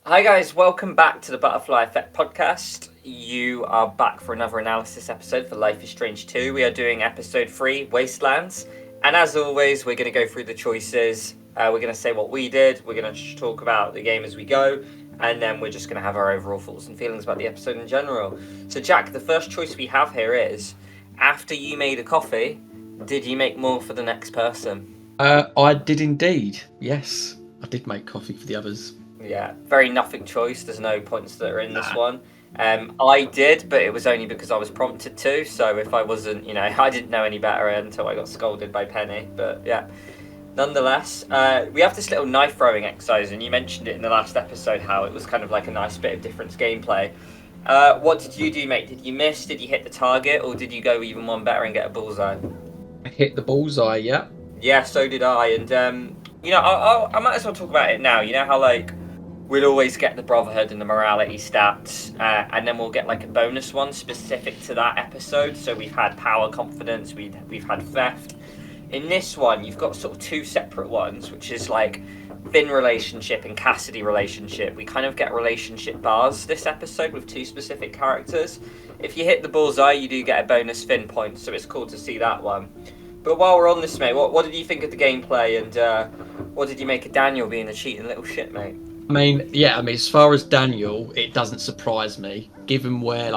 Hi guys, welcome back to the Butterfly Effect podcast. You are back for another analysis episode for Life is Strange 2. We are doing episode 3, Wastelands. And as always, we're going to go through the choices. We're going to say what we did. We're going to talk about the game as we go. And then we're just going to have our overall thoughts and feelings about the episode in general. So Jack, the first choice we have here is, after you made a coffee, did you make more for the next person? I did indeed. Yes, I did make coffee for the others. Yeah, very nothing choice. There's no points that are in this one. I did, but it was only because I was prompted to. So if I wasn't, I didn't know any better until I got scolded by Penny. But yeah, nonetheless, we have this little knife throwing exercise, and you mentioned it in the last episode how it was kind of like a nice bit of different gameplay. What did you do, mate? Did you miss? Did you hit the target, or did you go even one better and get a bullseye? I hit the bullseye, yeah. Yeah, so did I, and I might as well talk about it now. You know how we'd always get the Brotherhood and the morality stats, and then we'll get like a bonus one specific to that episode. So we've had power, confidence, we've had theft. In this one, you've got sort of two separate ones, which is like Finn relationship and Cassidy relationship. We kind of get relationship bars this episode with two specific characters. If you hit the bullseye, you do get a bonus Finn point, so it's cool to see that one. But while we're on this, mate, what did you think of the gameplay, and what did you make of Daniel being the cheating little shit, mate? As far as Daniel, it doesn't surprise me, given where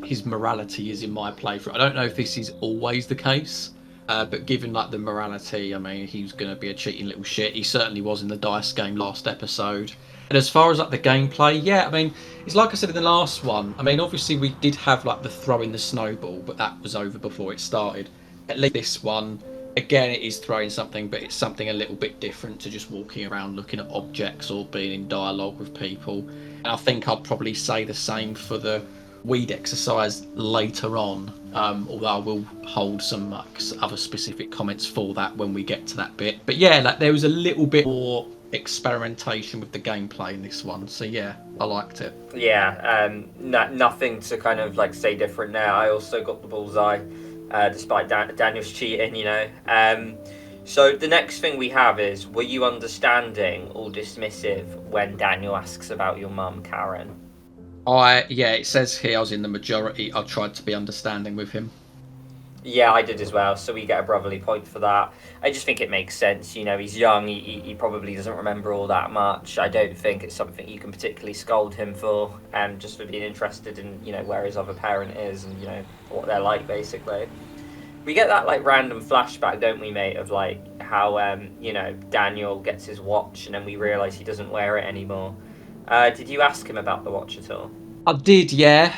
his morality is in my playthrough. I don't know if this is always the case, but given the morality, he's going to be a cheating little shit. He certainly was in the dice game last episode. And as far as the gameplay, it's like I said in the last one. Obviously we did have the throwing the snowball, but that was over before it started. At least this one, again, it is throwing something, but it's something a little bit different to just walking around looking at objects or being in dialogue with people. And I think I'd probably say the same for the weed exercise later on, although I will hold some other specific comments for that when we get to that bit. But yeah, there was a little bit more experimentation with the gameplay in this one, so yeah, I liked it. Yeah, nothing to kind of say different there. I also got the bullseye. Despite Daniel's cheating, So the next thing we have is, were you understanding or dismissive when Daniel asks about your mum, Karen? It says here I was in the majority. I tried to be understanding with him. Yeah, I did as well, so we get a brotherly point for that. I just think it makes sense, he's young, he probably doesn't remember all that much. I don't think it's something you can particularly scold him for, just for being interested in, where his other parent is and, what they're like, basically. We get that, random flashback, don't we, mate, of, how, Daniel gets his watch and then we realise he doesn't wear it anymore. Did you ask him about the watch at all? I did, yeah.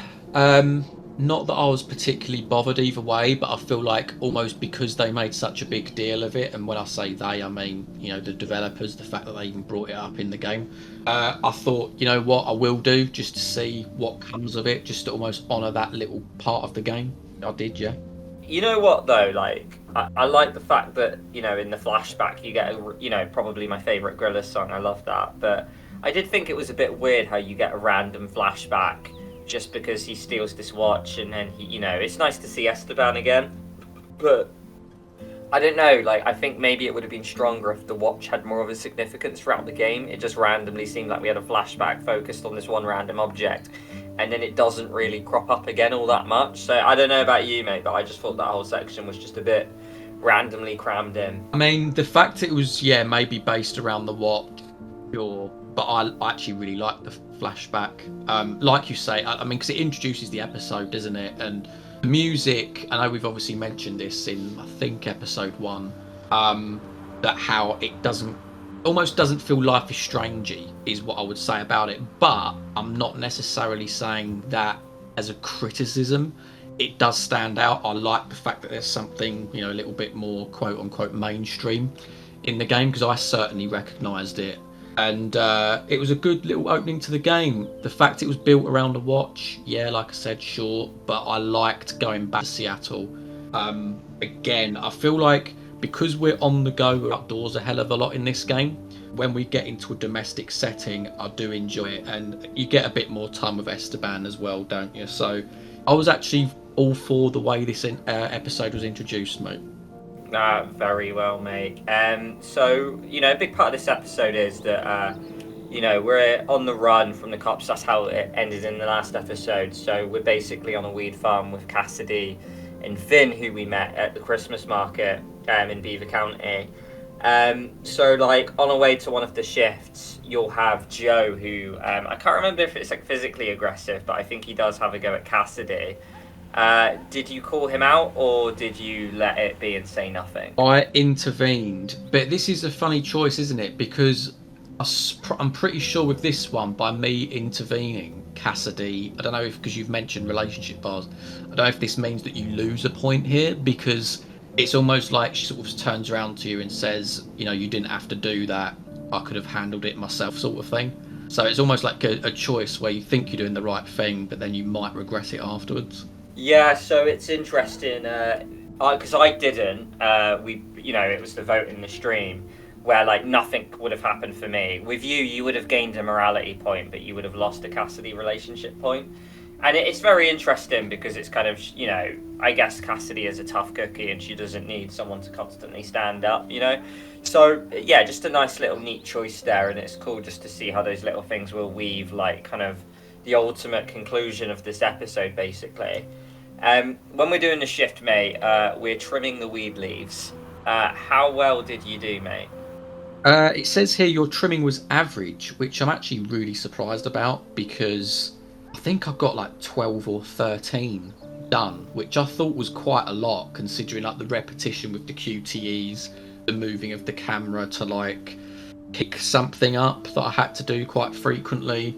Not that I was particularly bothered either way, but I feel like almost because they made such a big deal of it, and when I say they, I mean, the developers, the fact that they even brought it up in the game, I thought, what I will do, just to see what comes of it, just to almost honour that little part of the game. I did, yeah. You know what, though, I like the fact that, in the flashback you get, probably my favourite Gorillaz song, I love that, but I did think it was a bit weird how you get a random flashback just because he steals this watch, and then he, it's nice to see Esteban again, but I don't know, I think maybe it would have been stronger if the watch had more of a significance throughout the game. It just randomly seemed like we had a flashback focused on this one random object, and then it doesn't really crop up again all that much. So I don't know about you, mate, but I just thought that whole section was just a bit randomly crammed in. The fact it was, maybe based around the watch, sure, but I actually really like the flashback. Like you say, because it introduces the episode, doesn't it? And the music, I know we've obviously mentioned this in, I think, episode 1, that how it almost doesn't feel Life is Strangey, is what I would say about it. But I'm not necessarily saying that as a criticism. It does stand out. I like the fact that there's something, a little bit more quote-unquote mainstream in the game, because I certainly recognised it. And it was a good little opening to the game. The fact it was built around a watch, like I said, sure, but I liked going back to Seattle. Again, I feel like because we're on the go, we're outdoors a hell of a lot in this game. When we get into a domestic setting, I do enjoy it, and you get a bit more time with Esteban as well, don't you? So I was actually all for the way this episode was introduced, mate. Very well, mate. So, a big part of this episode is that we're on the run from the cops. That's how it ended in the last episode. So we're basically on a weed farm with Cassidy and Finn, who we met at the Christmas market in Beaver County. So like on our way to one of the shifts, you'll have Joe, who I can't remember if it's like physically aggressive, but I think he does have a go at Cassidy. Did you call him out, or did you let it be and say nothing? I intervened, but this is a funny choice, isn't it? Because I'm pretty sure with this one, by me intervening, Cassidy, I don't know if, because you've mentioned relationship bars, I don't know if this means that you lose a point here, because it's almost like she sort of turns around to you and says, you didn't have to do that, I could have handled it myself, sort of thing. So it's almost like a choice where you think you're doing the right thing, but then you might regret it afterwards. Yeah, so it's interesting, because I didn't, it was the vote in the stream, where like nothing would have happened for me. With you would have gained a morality point, but you would have lost a Cassidy relationship point. And it's very interesting because it's kind of, I guess Cassidy is a tough cookie and she doesn't need someone to constantly stand up, So, yeah, just a nice little neat choice there, and it's cool just to see how those little things will weave, like, kind of the ultimate conclusion of this episode, basically. When we're doing the shift, mate, we're trimming the weed leaves. How well did you do, mate? It says here your trimming was average, which I'm actually really surprised about, because I think I've got like 12 or 13 done, which I thought was quite a lot, considering like the repetition with the QTEs, the moving of the camera to like pick something up that I had to do quite frequently.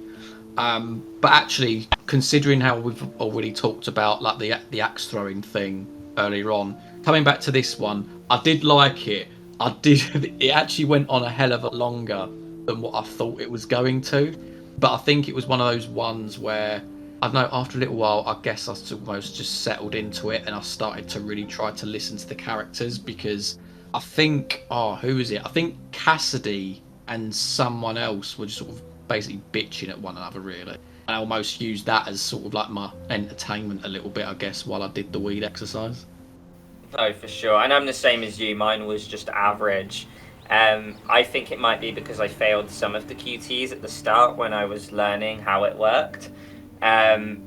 But actually, considering how we've already talked about like the axe throwing thing earlier on, coming back to this one, I did like it. It actually went on a hell of a longer than what I thought it was going to. But I think it was one of those ones where, I don't know, after a little while, I guess I almost just settled into it and I started to really try to listen to the characters, because I think, who is it? I think Cassidy and someone else were just sort of basically bitching at one another, really. And I almost used that as sort of like my entertainment a little bit, I guess, while I did the weed exercise. Oh, for sure. And I'm the same as you. Mine was just average. I think it might be because I failed some of the QTs at the start when I was learning how it worked. And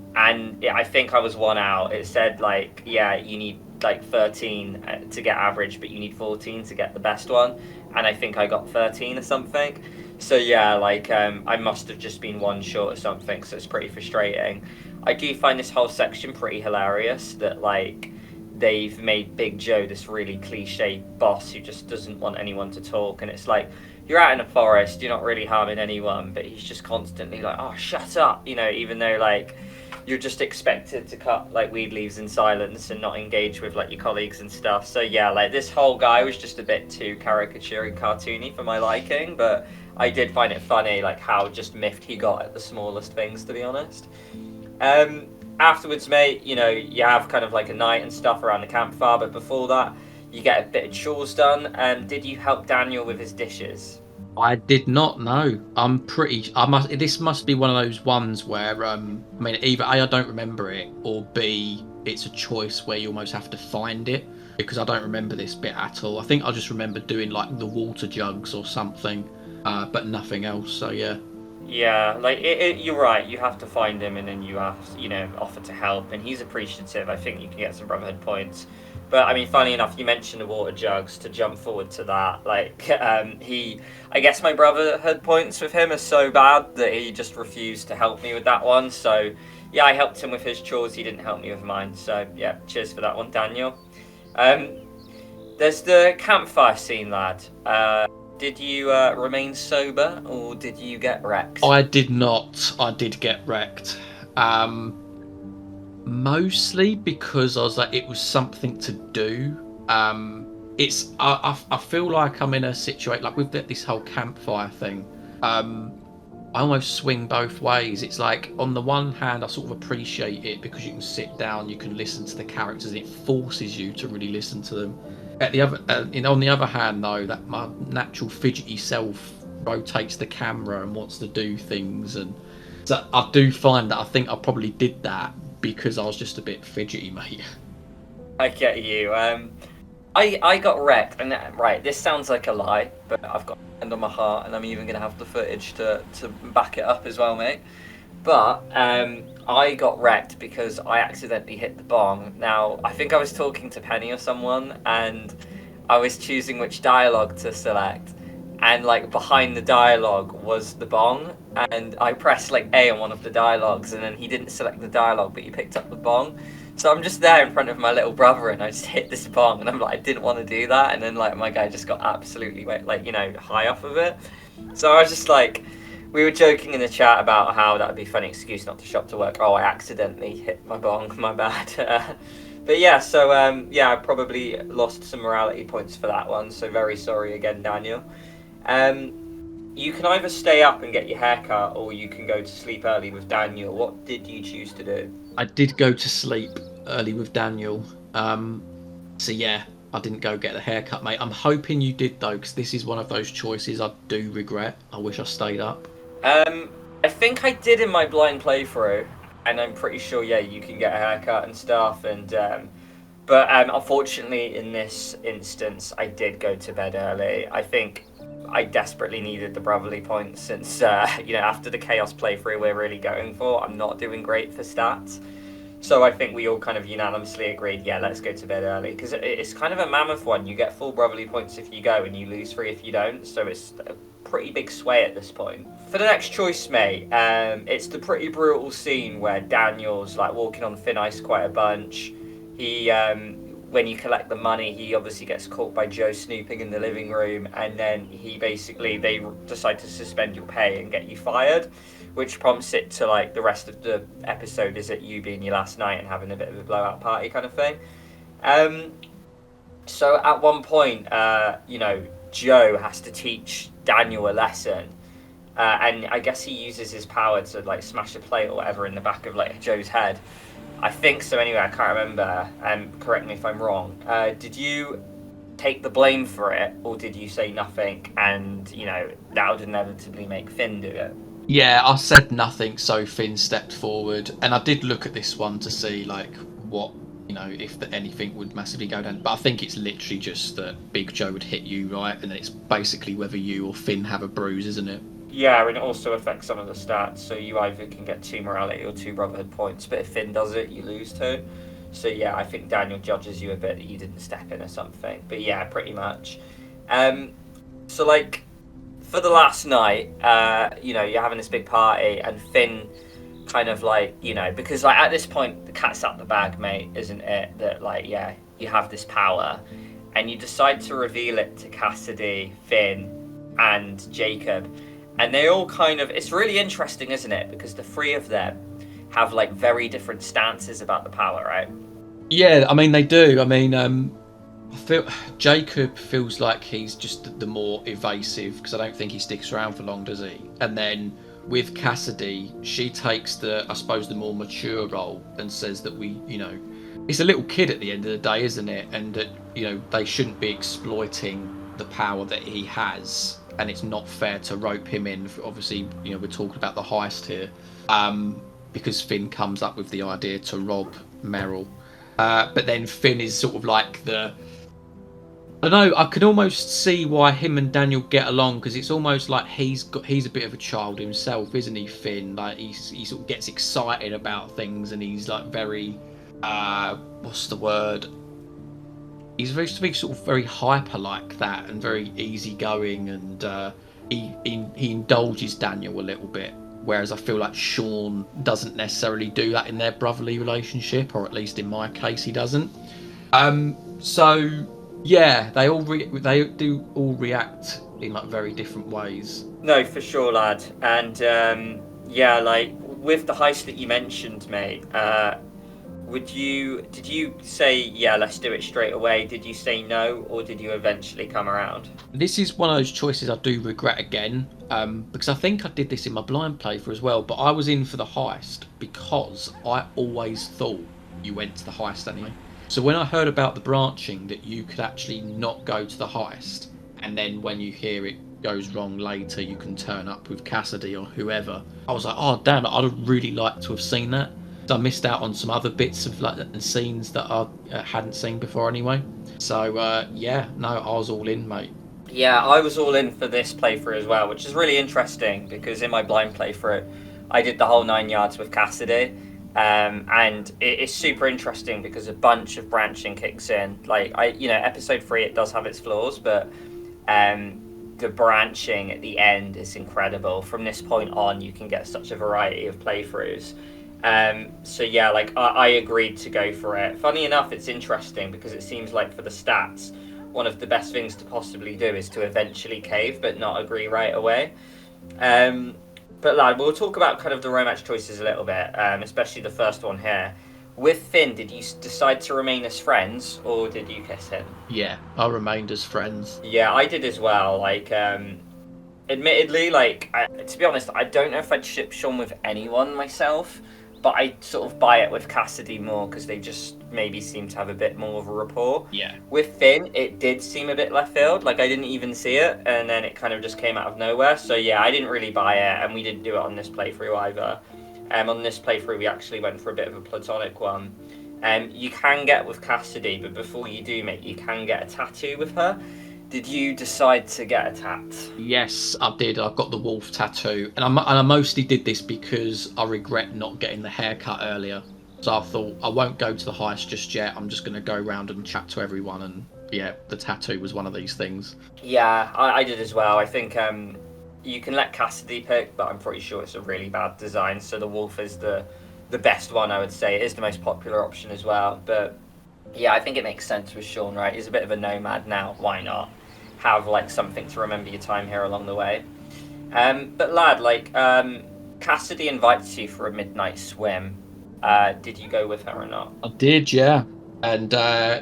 yeah, I think I was one out. It said like, yeah, you need like 13 to get average, but you need 14 to get the best one. And I think I got 13 or something. So yeah, like I must have just been one short or something. So it's pretty frustrating. I do find this whole section pretty hilarious, that like they've made Big Joe this really cliche boss who just doesn't want anyone to talk, and it's like, you're out in a forest, you're not really harming anyone, but he's just constantly like, oh, shut up, even though like you're just expected to cut like weed leaves in silence and not engage with like your colleagues and stuff. So yeah, like this whole guy was just a bit too caricature and cartoony for my liking, but I did find it funny like how just miffed he got at the smallest things, to be honest. Afterwards, mate, you have kind of like a night and stuff around the campfire, but before that, you get a bit of chores done. Did you help Daniel with his dishes? I did not know. This must be one of those ones where, either A, I don't remember it, or B, it's a choice where you almost have to find it, because I don't remember this bit at all. I think I just remember doing like the water jugs or something, but nothing else, so yeah. Yeah, like you're right. You have to find him, and then you have, offer to help, and he's appreciative. I think you can get some brotherhood points. But I mean, funny enough, you mentioned the water jugs. To jump forward to that, like I guess my brotherhood points with him are so bad that he just refused to help me with that one. So yeah, I helped him with his chores. He didn't help me with mine. So yeah, cheers for that one, Daniel. There's the campfire scene, lad. Did you remain sober, or did you get wrecked? I did not. I did get wrecked. Mostly because I was like, it was something to do. I feel like I'm in a situation, like with this whole campfire thing, I almost swing both ways. It's like, on the one hand, I sort of appreciate it because you can sit down, you can listen to the characters, and it forces you to really listen to them. On the other hand, though, that my natural fidgety self rotates the camera and wants to do things, and so I do find that I think I probably did that because I was just a bit fidgety, mate. I get you. I got wrecked, and right, this sounds like a lie, but I've got a hand on my heart, and I'm even gonna have the footage to back it up as well, mate. But I got wrecked because I accidentally hit the bong. Now, I think I was talking to Penny or someone, and I was choosing which dialogue to select. And like behind the dialogue was the bong, and I pressed like A on one of the dialogues, and then he didn't select the dialogue, but he picked up the bong. So I'm just there in front of my little brother, and I just hit this bong, and I'm like, I didn't want to do that, and then like my guy just got absolutely like high off of it. So I was just like, we were joking in the chat about how that would be a funny excuse not to shop to work. Oh, I accidentally hit my bong, my bad. But yeah, so I probably lost some morality points for that one. So very sorry again, Daniel. You can either stay up and get your hair cut, or you can go to sleep early with Daniel. What did you choose to do? I did go to sleep early with Daniel. So yeah, I didn't go get the haircut, mate. I'm hoping you did though, because this is one of those choices I do regret. I wish I stayed up. I think I did in my blind playthrough, and I'm pretty sure, yeah, you can get a haircut and stuff, but unfortunately in this instance, I did go to bed early. I think I desperately needed the brotherly points since, after the Chaos playthrough we're really going for, I'm not doing great for stats. So I think we all kind of unanimously agreed, yeah, let's go to bed early, because it's kind of a mammoth one. You get full brotherly points if you go, and you lose 3 if you don't, so it's a pretty big sway at this point. For the next choice, mate, it's the pretty brutal scene where Daniel's like walking on thin ice quite a bunch. He, when you collect the money, he obviously gets caught by Joe snooping in the living room, and then they decide to suspend your pay and get you fired, which prompts it to like the rest of the episode is it you being your last night and having a bit of a blowout party kind of thing. So at one point, Joe has to teach Daniel a lesson, and I guess he uses his power to like smash a plate or whatever in the back of like Joe's head. I think so. Anyway, I can't remember. Correct me if I'm wrong. Did you take the blame for it, or did you say nothing? And that would inevitably make Finn do it. Yeah, I said nothing, so Finn stepped forward, and I did look at this one to see like what if anything would massively go down. But I think it's literally just that Big Joe would hit you, right, and then it's basically whether you or Finn have a bruise, isn't it? Yeah, and it also affects some of the stats, so you either can get 2 morality or 2 brotherhood points, but if Finn does it, you lose 2. So yeah, I think Daniel judges you a bit that you didn't step in or something. But yeah, pretty much. So like, for the last night, you're having this big party, and Finn kind of like, because like at this point, the cat's out the bag, mate, isn't it? That like, yeah, you have this power, and you decide to reveal it to Cassidy, Finn, and Jacob. And they all kind of, it's really interesting, isn't it? Because the 3 of them have like very different stances about the power, right? Yeah, I mean, they do. I mean, I feel Jacob feels like he's just the more evasive, because I don't think he sticks around for long, does he? And then with Cassidy, she takes the more mature role and says that it's a little kid at the end of the day, isn't it? And that, they shouldn't be exploiting the power that he has. And it's not fair to rope him in. Obviously, we're talking about the heist here, because Finn comes up with the idea to rob Meryl. But then Finn is sort of like I don't know, I can almost see why him and Daniel get along, because it's almost like he's a bit of a child himself, isn't he, Finn? Like he sort of gets excited about things, and he's like very, what's the word? He's very sort of very hyper like that, and very easygoing, and he indulges Daniel a little bit. Whereas I feel like Sean doesn't necessarily do that in their brotherly relationship, or at least in my case, he doesn't. So yeah, they do all react in like very different ways. No, for sure, lad. And like with the heist that you mentioned, mate. Did you say, yeah, let's do it straight away? Did you say no, or did you eventually come around? This is one of those choices I do regret again, because I think I did this in my blind playthrough as well, but I was in for the heist because I always thought you went to the heist anyway. So when I heard about the branching, that you could actually not go to the heist, and then when you hear it goes wrong later, you can turn up with Cassidy or whoever, I was like, oh damn it, I'd really like to have seen that. I missed out on some other bits of like and scenes that I hadn't seen before anyway. So yeah, no, I was all in, mate. Yeah, I was all in for this playthrough as well, which is really interesting because in my blind playthrough, I did the whole 9 yards with Cassidy, and it's super interesting because a bunch of branching kicks in. Like episode 3, it does have its flaws, but the branching at the end is incredible. From this point on, you can get such a variety of playthroughs. So yeah, like I agreed to go for it. Funny enough, it's interesting because it seems like for the stats, one of the best things to possibly do is to eventually cave but not agree right away. Um, but lad, we'll talk about kind of the romance choices a little bit, especially the first one here. With Finn, did you decide to remain as friends or did you kiss him? Yeah, I remained as friends. Yeah, I did as well. Like, admittedly, like to be honest, I don't know if I'd ship Sean with anyone myself, but I sort of buy it with Cassidy more because they just maybe seem to have a bit more of a rapport. Yeah. With Finn, it did seem a bit left field. Like I didn't even see it, and then it kind of just came out of nowhere. So yeah, I didn't really buy it, and we didn't do it on this playthrough either. On this playthrough, we actually went for a bit of a platonic one. You can get with Cassidy, but before you do, mate, you can get a tattoo with her. Did you decide to get a tat? Yes, I did. I got the wolf tattoo, and I mostly did this because I regret not getting the haircut earlier. So I thought I won't go to the heist just yet. I'm just going to go around and chat to everyone, and yeah, the tattoo was one of these things. Yeah, I did as well. I think you can let Cassidy pick, but I'm pretty sure it's a really bad design. So the wolf is the best one, I would say. It is the most popular option as well. But yeah, I think it makes sense with Sean, right? He's a bit of a nomad now. Why not have like something to remember your time here along the way? But lad, like Cassidy invites you for a midnight swim. Did you go with her or not? I did, yeah. And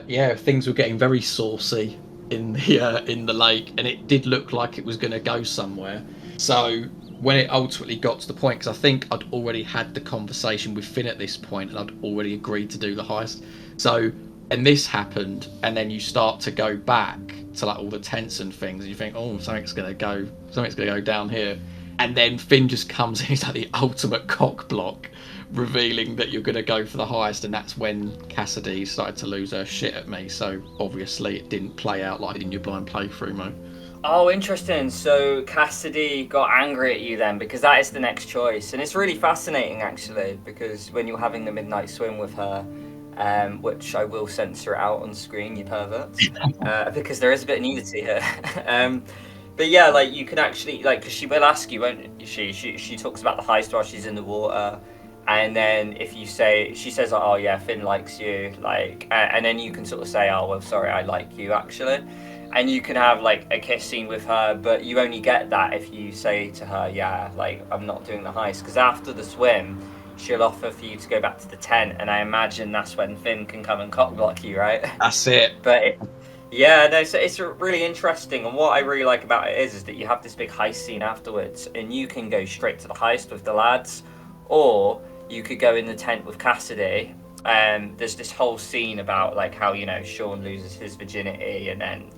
yeah, things were getting very saucy in the lake, and it did look like it was going to go somewhere. So when it ultimately got to the point, because I think I'd already had the conversation with Finn at this point, and I'd already agreed to do the heist. So, and this happened, and then you start to go back to like all the tents and things, and you think, oh, something's gonna go down here. And then Finn just comes in, he's like the ultimate cock block, revealing that you're gonna go for the heist, and that's when Cassidy started to lose her shit at me. So obviously it didn't play out like in your blind playthrough, mate. Oh, interesting. So Cassidy got angry at you then, because that is the next choice. And it's really fascinating, actually, because when you're having the midnight swim with her, which I will censor out on screen, you perverts, because there is a bit of nudity here. But yeah, like, you can actually, like, because she will ask you, won't she? She talks about the heist while she's in the water. And then if you say, she says, oh yeah, Finn likes you, like, and then you can sort of say, oh, well, sorry, I like you, actually. And you can have like a kiss scene with her, but you only get that if you say to her, yeah, like, I'm not doing the heist. Because after the swim, she'll offer for you to go back to the tent, and I imagine that's when Finn can come and cockblock you, right? That's it. But yeah, no, so it's really interesting, and what I really like about it is that you have this big heist scene afterwards, and you can go straight to the heist with the lads, or you could go in the tent with Cassidy. There's this whole scene about like how, you know, Sean loses his virginity, and then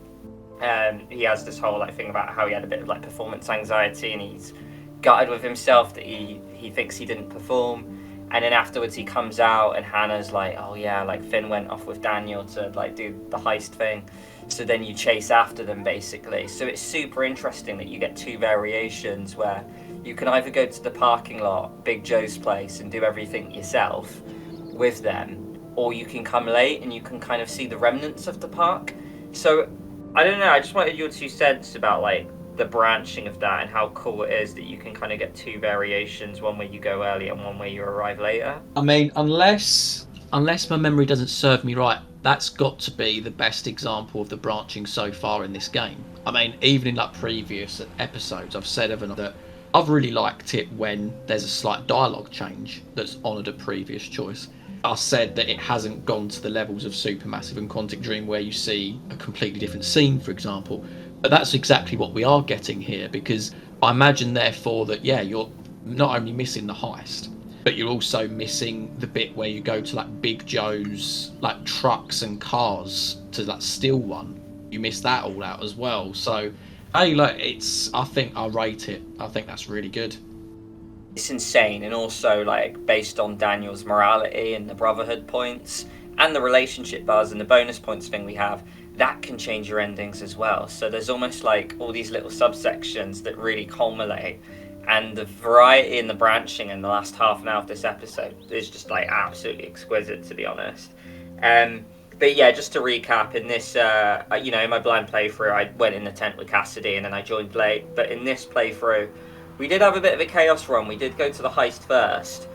he has this whole like thing about how he had a bit of like performance anxiety, and he's gutted with himself that he thinks he didn't perform. And then afterwards he comes out and Hannah's like, oh yeah, like Finn went off with Daniel to like do the heist thing. So then you chase after them basically. So it's super interesting that you get two variations where you can either go to the parking lot, Big Joe's place, and do everything yourself with them, or you can come late and you can kind of see the remnants of the park. So I don't know, I just wanted your 2 cents about like the branching of that and how cool it is that you can kind of get 2 variations, one where you go early and one where you arrive later. I mean, unless my memory doesn't serve me right, that's got to be the best example of the branching so far in this game. I mean, even in like previous episodes, I've said that I've really liked it when there's a slight dialogue change that's honoured a previous choice. I said that it hasn't gone to the levels of Supermassive and Quantic Dream where you see a completely different scene, for example. But that's exactly what we are getting here, because I imagine, therefore, that, yeah, you're not only missing the heist, but you're also missing the bit where you go to, like, Big Joe's, like, trucks and cars to, like, steal one. You miss that all out as well. So, hey, like, I think I rate it. I think that's really good. It's insane, and also like based on Daniel's morality and the brotherhood points and the relationship bars and the bonus points thing we have, that can change your endings as well. So there's almost like all these little subsections that really culminate, and the variety and the branching in the last half an hour of this episode is just like absolutely exquisite, to be honest. But yeah, just to recap, in this, in my blind playthrough, I went in the tent with Cassidy and then I joined late. But in this playthrough, we did have a bit of a chaos run. We did go to the heist first.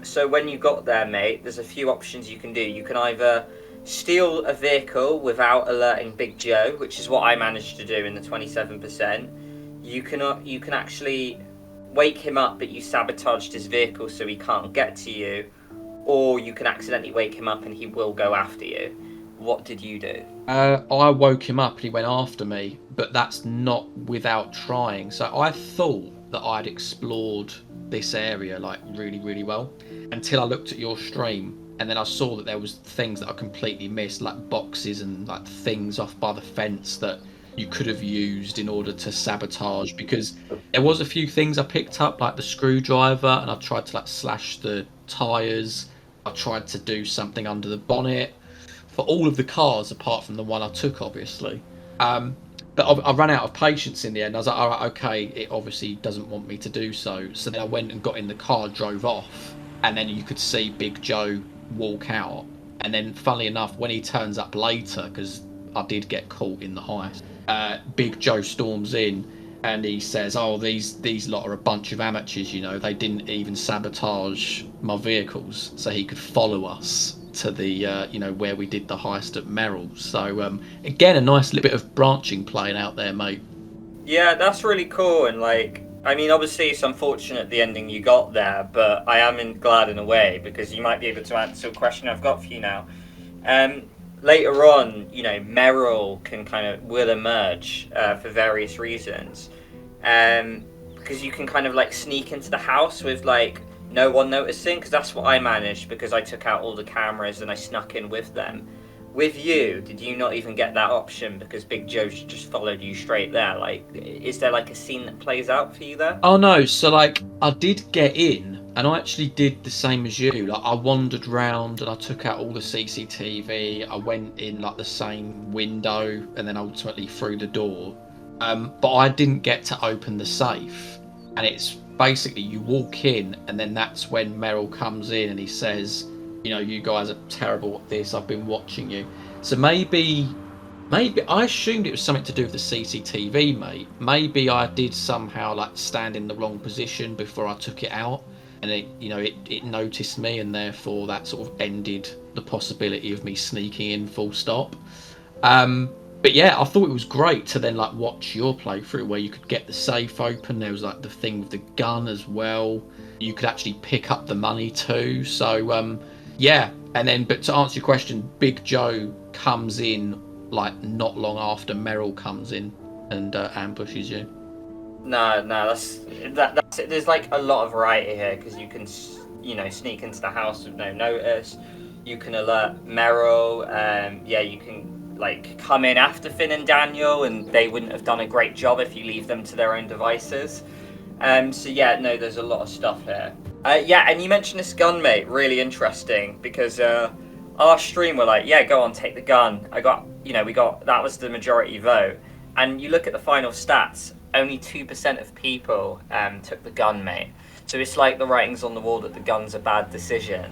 So when you got there, mate, there's a few options you can do. You can either steal a vehicle without alerting Big Joe, which is what I managed to do in the 27%. You can actually wake him up, but you sabotaged his vehicle so he can't get to you. Or you can accidentally wake him up and he will go after you. What did you do? I woke him up and he went after me, but that's not without trying. So I thought that I'd explored this area like really, really well until I looked at your stream, and then I saw that there was things that I completely missed, like boxes and like things off by the fence that you could have used in order to sabotage, because there was a few things I picked up, like the screwdriver, and I tried to like slash the tires. I tried to do something under the bonnet for all of the cars apart from the one I took, obviously. But I ran out of patience in the end. I was like, all right, okay, it obviously doesn't want me to do so. So then I went and got in the car, drove off, and then you could see Big Joe walk out. And then, funnily enough, when he turns up later, because I did get caught in the heist, Big Joe storms in and he says, oh, these lot are a bunch of amateurs, they didn't even sabotage my vehicles, so he could follow us to the where we did the heist at Merrill's. So again, a nice little bit of branching playing out there, mate. Yeah, that's really cool. And obviously it's unfortunate the ending you got there, but I am glad in a way, because you might be able to answer a question I've got for you now. Later on, Merrill will emerge for various reasons, because you can kind of like sneak into the house with like no one noticing, because that's what I managed, because I took out all the cameras and I snuck in with them. With you, did you not even get that option because Big Joe just followed you straight there? Like, is there like a scene that plays out for you there? Oh no, so like I did get in, and I actually did the same as you. Like I wandered round and I took out all the CCTV. I went in like the same window and then ultimately through the door. But I didn't get to open the safe. And it's basically you walk in and then that's when Merrill comes in and he says, you guys are terrible at this. I've been watching you. So maybe I assumed it was something to do with the CCTV, mate. Maybe I did somehow like stand in the wrong position before I took it out, and it noticed me, and therefore that sort of ended the possibility of me sneaking in full stop. But yeah, I thought it was great to then like watch your playthrough where you could get the safe open. There was like the thing with the gun as well. You could actually pick up the money too. So yeah, and then but to answer your question, Big Joe comes in like not long after Merrill comes in and ambushes you. No, that's it. There's like a lot of variety here, because you can sneak into the house with no notice. You can alert Merrill. You can like come in after Finn and Daniel, and they wouldn't have done a great job if you leave them to their own devices. There's a lot of stuff here. And you mentioned this gun, mate. Really interesting, because our stream were like, yeah, go on, take the gun. That was the majority vote. And you look at the final stats, only 2% of people took the gun, mate. So it's like the writing's on the wall that the gun's a bad decision.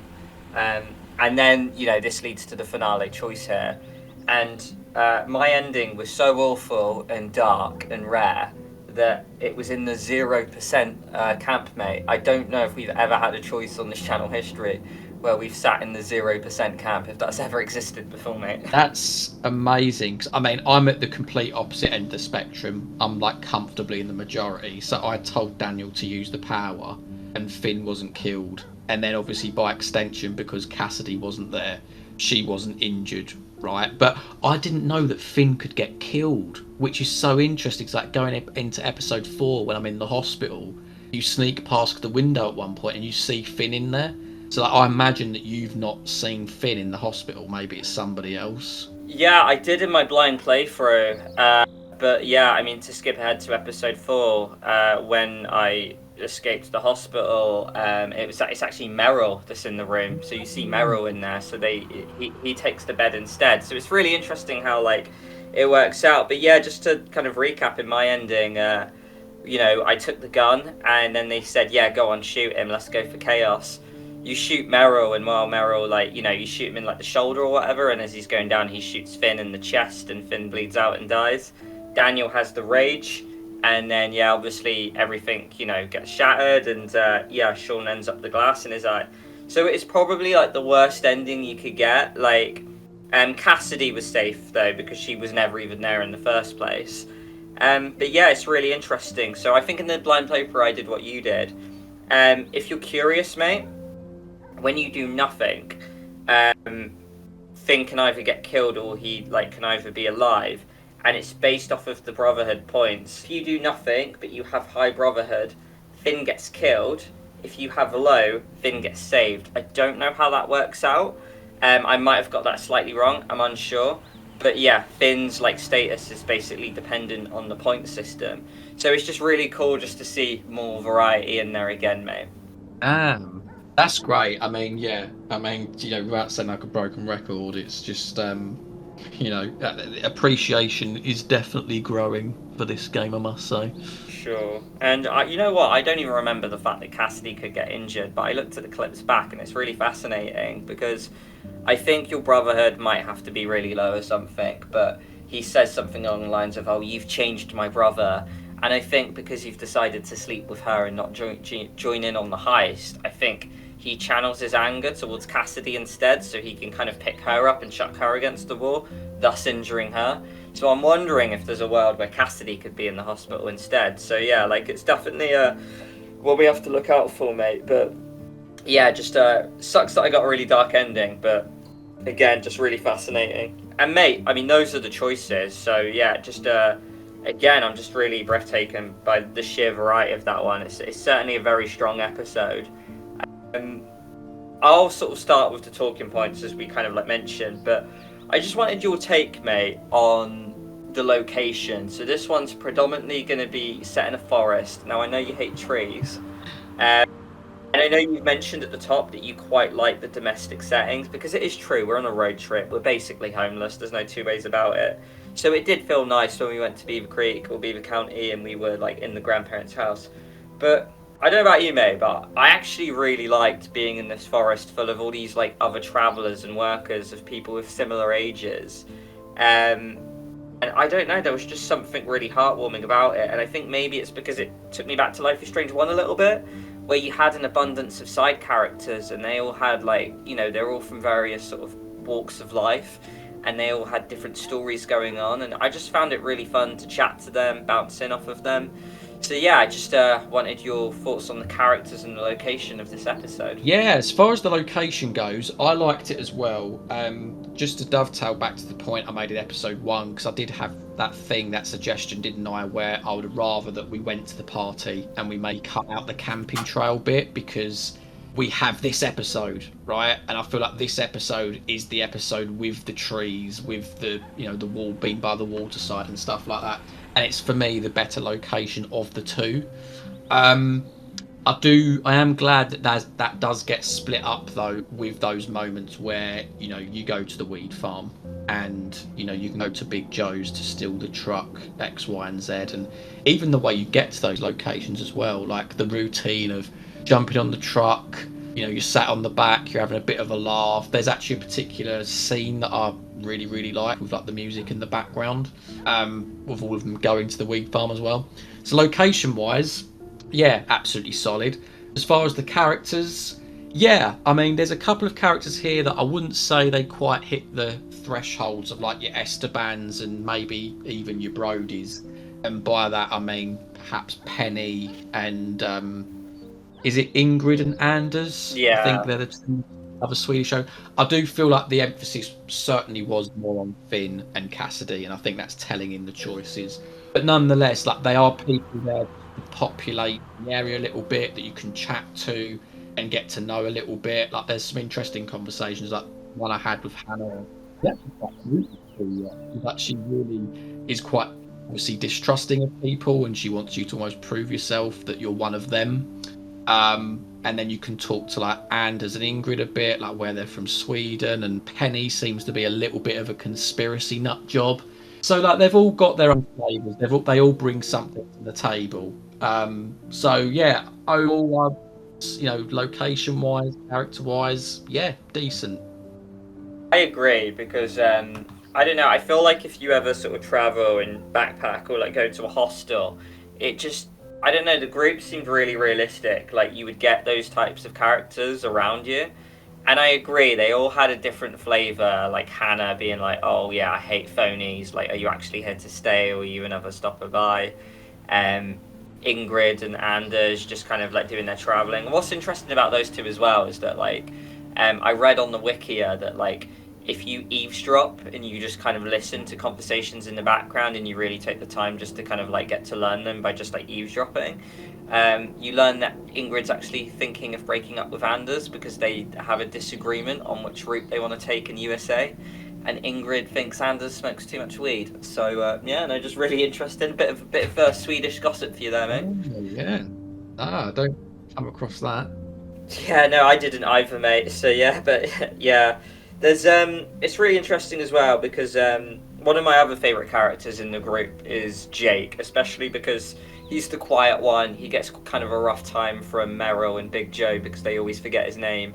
And then, this leads to the finale choice here. And my ending was so awful and dark and rare that it was in the 0% camp, mate. I don't know if we've ever had a choice on this channel history where we've sat in the 0% camp, if that's ever existed before, mate. That's amazing. 'Cause, I mean, I'm at the complete opposite end of the spectrum. I'm like comfortably in the majority. So I told Daniel to use the power and Finn wasn't killed. And then obviously by extension, because Cassidy wasn't there, she wasn't injured, right? But I didn't know that Finn could get killed, which is so interesting. It's like going into episode 4 when I'm in the hospital, you sneak past the window at one point and you see Finn in there. So I imagine that you've not seen Finn in the hospital. Maybe it's somebody else. Yeah, I did in my blind playthrough. But yeah, to skip ahead to episode 4, when I escape to the hospital, it's actually Meryl that's in the room. So you see Meryl in there. So he takes the bed instead. So it's really interesting how like it works out. But yeah, just to kind of recap in my ending, I took the gun and then they said, yeah, go on, shoot him. Let's go for chaos. You shoot Meryl, and while Meryl, like, you shoot him in like the shoulder or whatever, and as he's going down, he shoots Finn in the chest, and Finn bleeds out and dies. Daniel has the rage, and then obviously everything gets shattered, and Sean ends up the glass in his eye. So it's probably like the worst ending you could get. Like, Cassidy was safe though because she was never even there in the first place. But yeah, it's really interesting. So I think in the blind playthrough I did what you did. If you're curious, mate, when you do nothing, Finn can either get killed or he can either be alive, and it's based off of the Brotherhood points. If you do nothing but you have high Brotherhood, Finn gets killed. If you have low, Finn gets saved. I don't know how that works out. I might have got that slightly wrong. I'm unsure. But yeah, Finn's status is basically dependent on the point system. So it's just really cool just to see more variety in there again, mate. That's great. I mean, without saying like a broken record, it's just, appreciation is definitely growing for this game, I must say. Sure. And you know what? I don't even remember the fact that Cassidy could get injured, but I looked at the clips back and it's really fascinating because I think your Brotherhood might have to be really low or something, but he says something along the lines of, oh, you've changed my brother. And I think because you've decided to sleep with her and not join in on the heist, I think he channels his anger towards Cassidy instead, so he can kind of pick her up and chuck her against the wall, thus injuring her. So I'm wondering if there's a world where Cassidy could be in the hospital instead. So yeah, it's definitely what we have to look out for, mate. But yeah, just sucks that I got a really dark ending, but again, just really fascinating. And mate, I mean, those are the choices. So yeah, just again, I'm just really breathtaken by the sheer variety of that one. It's certainly a very strong episode. I'll sort of start with the talking points as we kind of mentioned, but I just wanted your take, mate, on the location. So this one's predominantly going to be set in a forest. Now I know you hate trees, and I know you mentioned at the top that you quite like the domestic settings, because it is true, we're on a road trip, we're basically homeless, there's no two ways about it. So it did feel nice when we went to Beaver Creek or Beaver County and we were in the grandparents' house. But I don't know about you, mate, but I actually really liked being in this forest full of all these other travellers and workers of people with similar ages. And I don't know, there was just something really heartwarming about it. And I think maybe it's because it took me back to Life is Strange 1 a little bit, where you had an abundance of side characters and they all had they're all from various sort of walks of life and they all had different stories going on. And I just found it really fun to chat to them, bouncing off of them. So yeah, I just wanted your thoughts on the characters and the location of this episode. Yeah, as far as the location goes, I liked it as well. Just to dovetail back to the point I made in episode 1, because I did have that suggestion, didn't I, where I would rather that we went to the party and we may cut out the camping trail bit, because we have this episode, right? And I feel like this episode is the episode with the trees, with the the wall being by the waterside and stuff like that. And it's for me the better location of the two. I am glad that does get split up though, with those moments where you go to the weed farm and you can go to Big Joe's to steal the truck X, Y, and Z, and even the way you get to those locations as well, like the routine of jumping on the truck. You're sat on the back, you're having a bit of a laugh. There's actually a particular scene that I really, really like with the music in the background, with all of them going to the weed farm as well. So location-wise, yeah, absolutely solid. As far as the characters, yeah, I mean, there's a couple of characters here that I wouldn't say they quite hit the thresholds of your Estebans and maybe even your Brodies. And by that, I mean perhaps Penny and is it Ingrid and Anders? Yeah. I think they're the two other Swedish show. I do feel like the emphasis certainly was more on Finn and Cassidy, and I think that's telling in the choices. But nonetheless, they are people there to populate the area a little bit that you can chat to and get to know a little bit. There's some interesting conversations, like one I had with Hannah. Yeah, she really is quite obviously distrusting of people, and she wants you to almost prove yourself that you're one of them. And then you can talk to like Anders and Ingrid a bit, like where they're from Sweden, and Penny seems to be a little bit of a conspiracy nut job. So like they've all got their own flavours. They all bring something to the table. So yeah, overall, location wise, character wise, yeah, decent. I agree because I don't know. I feel like if you ever sort of travel and backpack or like go to a hostel, it just I don't know. The group seemed really realistic. Like you would get those types of characters around you, and I agree. They all had a different flavor. Like Hannah being like, "Oh yeah, I hate phonies. Like, are you actually here to stay, or are you another stopper by?" Um, Ingrid and Anders just kind of like doing their traveling. And what's interesting about those two as well is that like, I read on the Wikia that like if you eavesdrop and you just kind of listen to conversations in the background and you really take the time just to kind of like get to learn them by just like eavesdropping, you learn that Ingrid's actually thinking of breaking up with Anders because they have a disagreement on which route they want to take in USA, and Ingrid thinks Anders smokes too much weed. So yeah, no, just really interesting. Bit of Swedish gossip for you there, mate. Oh, yeah. I don't come across that. Yeah, no, I didn't either, mate. So yeah, but yeah, there's it's really interesting as well because one of my other favorite characters in the group is Jake, especially because he's the quiet one. He gets kind of a rough time from Meryl and Big Joe because they always forget his name,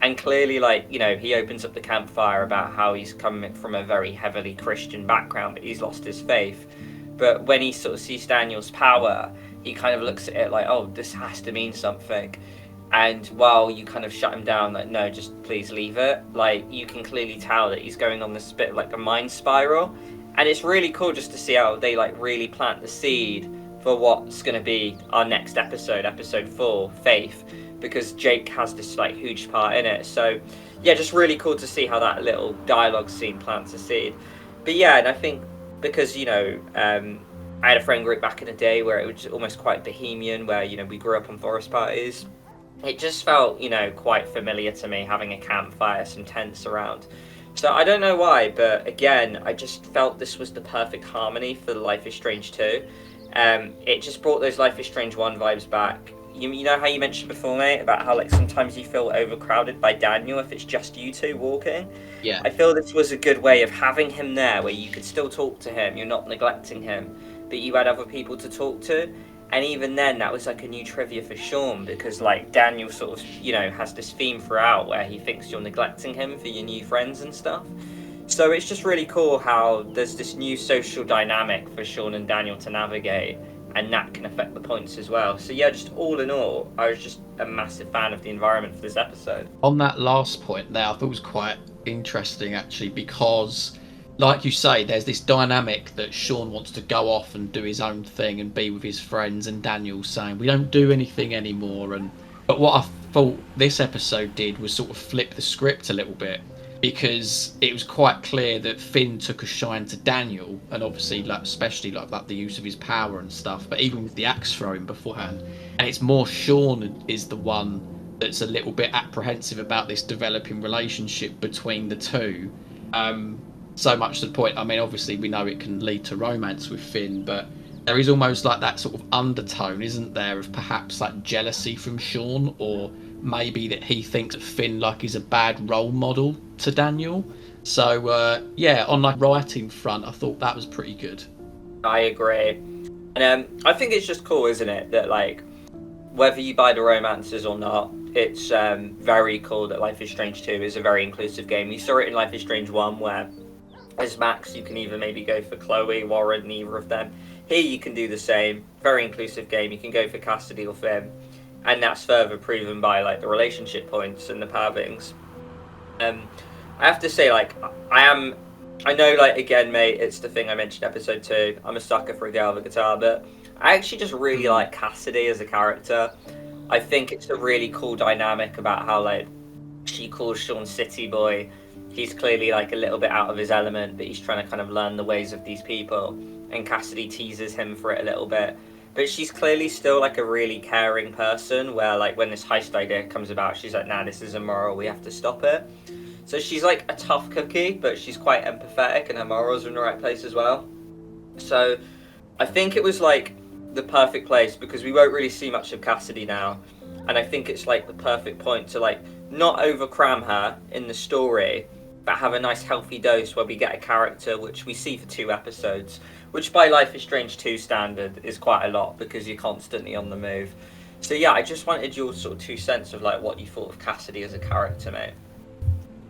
and clearly, like he opens up the campfire about how he's coming from a very heavily Christian background, but he's lost his faith. But when he sort of sees Daniel's power, he kind of looks at it like, oh, this has to mean something. And while you kind of shut him down, like, no, just please leave it, like, you can clearly tell that he's going on this bit of, like, a mind spiral. And it's really cool just to see how they, like, really plant the seed for what's going to be our next episode, episode 4, Faith, because Jake has this, like, huge part in it. So, yeah, just really cool to see how that little dialogue scene plants a seed. But, yeah, and I think because, I had a friend group back in the day where it was almost quite bohemian, where, we grew up on forest parties. It just felt, quite familiar to me, having a campfire, some tents around. So I don't know why, but again, I just felt this was the perfect harmony for Life is Strange 2. It just brought those Life is Strange 1 vibes back. You know how you mentioned before, mate, about how like sometimes you feel overcrowded by Daniel if it's just you two walking? Yeah. I feel this was a good way of having him there where you could still talk to him, you're not neglecting him, but you had other people to talk to. And even then, that was like a new trivia for Sean because, like, Daniel sort of, has this theme throughout where he thinks you're neglecting him for your new friends and stuff. So it's just really cool how there's this new social dynamic for Sean and Daniel to navigate, and that can affect the points as well. So yeah, just all in all, I was just a massive fan of the environment for this episode. On that last point there, I thought it was quite interesting actually because, like you say, there's this dynamic that Sean wants to go off and do his own thing and be with his friends, and Daniel's saying we don't do anything anymore. But what I thought this episode did was sort of flip the script a little bit, because it was quite clear that Finn took a shine to Daniel, and obviously especially like the use of his power and stuff, but even with the axe throwing beforehand. And it's more Sean is the one that's a little bit apprehensive about this developing relationship between the two. So much to the point, I mean, obviously we know it can lead to romance with Finn, but there is almost like that sort of undertone, isn't there, of perhaps like jealousy from Sean, or maybe that he thinks that Finn like is a bad role model to Daniel. So yeah, on like writing front, I thought that was pretty good. I agree. And I think it's just cool, isn't it, that like whether you buy the romances or not, it's very cool that Life is Strange 2 is a very inclusive game. You saw it in Life is Strange 1 where as Max, you can either maybe go for Chloe, Warren, neither of them. Here you can do the same. Very inclusive game. You can go for Cassidy or Finn. And that's further proven by like the relationship points and the pairings. I have to say, like, I know, like, again, mate, it's the thing I mentioned episode 2. I'm a sucker for a girl with a guitar, but I actually just really like Cassidy as a character. I think it's a really cool dynamic about how, like, she calls Sean City Boy. He's clearly like a little bit out of his element, but he's trying to kind of learn the ways of these people. And Cassidy teases him for it a little bit. But she's clearly still like a really caring person where like when this heist idea comes about, she's like, nah, this is immoral, we have to stop it. So she's like a tough cookie, but she's quite empathetic and her morals are in the right place as well. So I think it was like the perfect place because we won't really see much of Cassidy now, and I think it's like the perfect point to like not overcram her in the story, but have a nice healthy dose where we get a character which we see for 2 episodes, which by Life is Strange 2 standard is quite a lot because you're constantly on the move. So yeah, I just wanted your sort of 2 cents of like what you thought of Cassidy as a character, mate.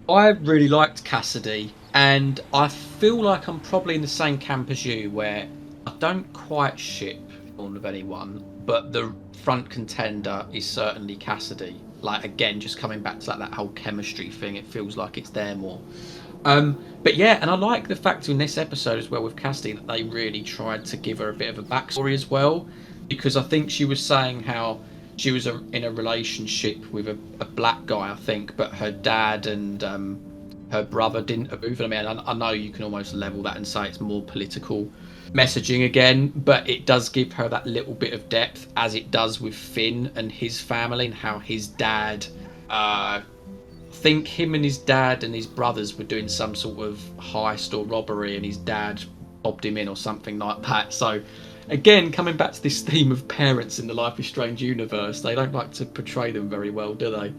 I really liked Cassidy, and I feel like I'm probably in the same camp as you, where I don't quite ship Sean with anyone, but the front contender is certainly Cassidy. Like again, just coming back to like that whole chemistry thing, it feels like it's there more. But yeah, and I like the fact in this episode as well with Cassidy that they really tried to give her a bit of a backstory as well, because I think she was saying how she was in a relationship with a black guy, I think, but her dad and her brother didn't approve. I mean, I know you can almost level that and say it's more political messaging again, but it does give her that little bit of depth, as it does with Finn and his family and how his dad. I think him and his dad and his brothers were doing some sort of heist or robbery, and his dad bobbed him in or something like that. So again, coming back to this theme of parents in the Life is Strange universe, they don't like to portray them very well, do they?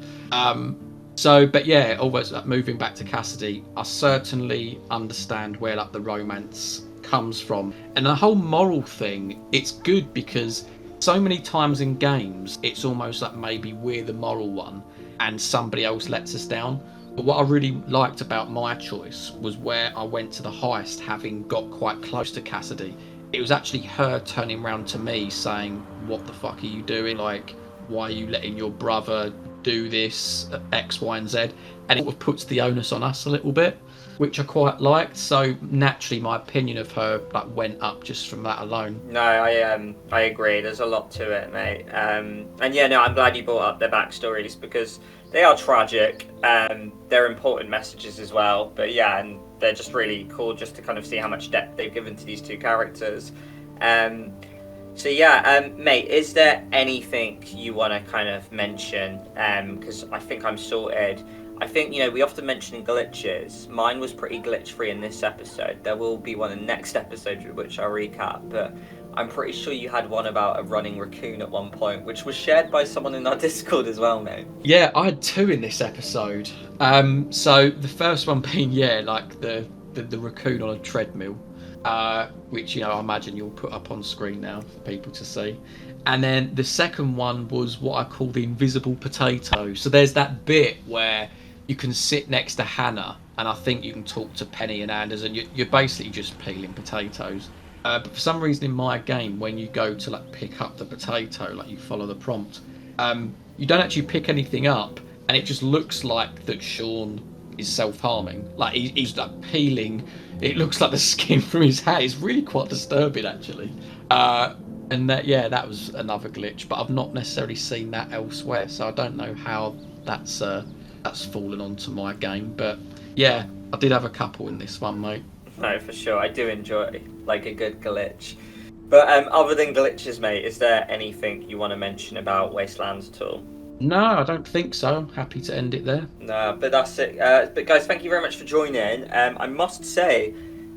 But yeah, always moving back to Cassidy, I certainly understand where like the romance comes from, and the whole moral thing. It's good because so many times in games, it's almost like maybe we're the moral one, and somebody else lets us down. But what I really liked about my choice was where I went to the heist, having got quite close to Cassidy. It was actually her turning around to me saying, "What the fuck are you doing? Like, why are you letting your brother do this, X, Y, and Z?" And it sort of puts the onus on us a little bit, which I quite liked. So naturally, my opinion of her like went up just from that alone. No, I agree. There's a lot to it, mate. And yeah, no, I'm glad you brought up their backstories because they are tragic. They're important messages as well. But yeah, and they're just really cool just to kind of see how much depth they've given to these 2 characters. So yeah, mate, is there anything you want to kind of mention? Because I think I'm sorted. I think, we often mention glitches. Mine was pretty glitch-free in this episode. There will be one in the next episode, which I'll recap, but I'm pretty sure you had one about a running raccoon at one point, which was shared by someone in our Discord as well, mate. Yeah, I had 2 in this episode. So the first one being, like the raccoon on a treadmill, which, I imagine you'll put up on screen now for people to see. And then the second one was what I call the invisible potato. So there's that bit where you can sit next to Hannah, and I think you can talk to Penny and Anders, and you're basically just peeling potatoes. But for some reason in my game, when you go to like pick up the potato, like you follow the prompt, you don't actually pick anything up, and it just looks like that Sean is self-harming. Like he's like peeling. It looks like the skin from his hat. It's really quite disturbing, actually. And that was another glitch, but I've not necessarily seen that elsewhere, so I don't know how that's fallen onto my game. But yeah, I did have a couple in this one, mate. No, for sure. I do enjoy like a good glitch. But other than glitches, mate, is there anything you want to mention about Wastelands at all? No, I don't think so. I'm happy to end it there. No, but that's it. But guys, thank you very much for joining. I must say,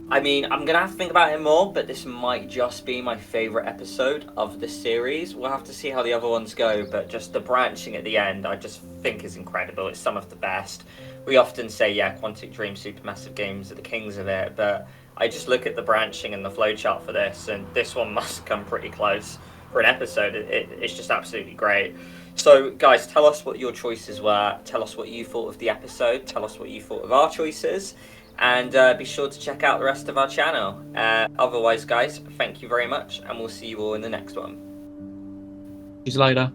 I'm going to have to think about it more, but this might just be my favourite episode of the series. We'll have to see how the other ones go, but just the branching at the end, I just think is incredible. It's some of the best. We often say, Quantic Dream Supermassive games are the kings of it, but I just look at the branching and the flowchart for this, and this one must come pretty close for an episode. It's just absolutely great. So, guys, tell us what your choices were. Tell us what you thought of the episode. Tell us what you thought of our choices. And be sure to check out the rest of our channel. Otherwise, guys, thank you very much, and we'll see you all in the next one. See you later.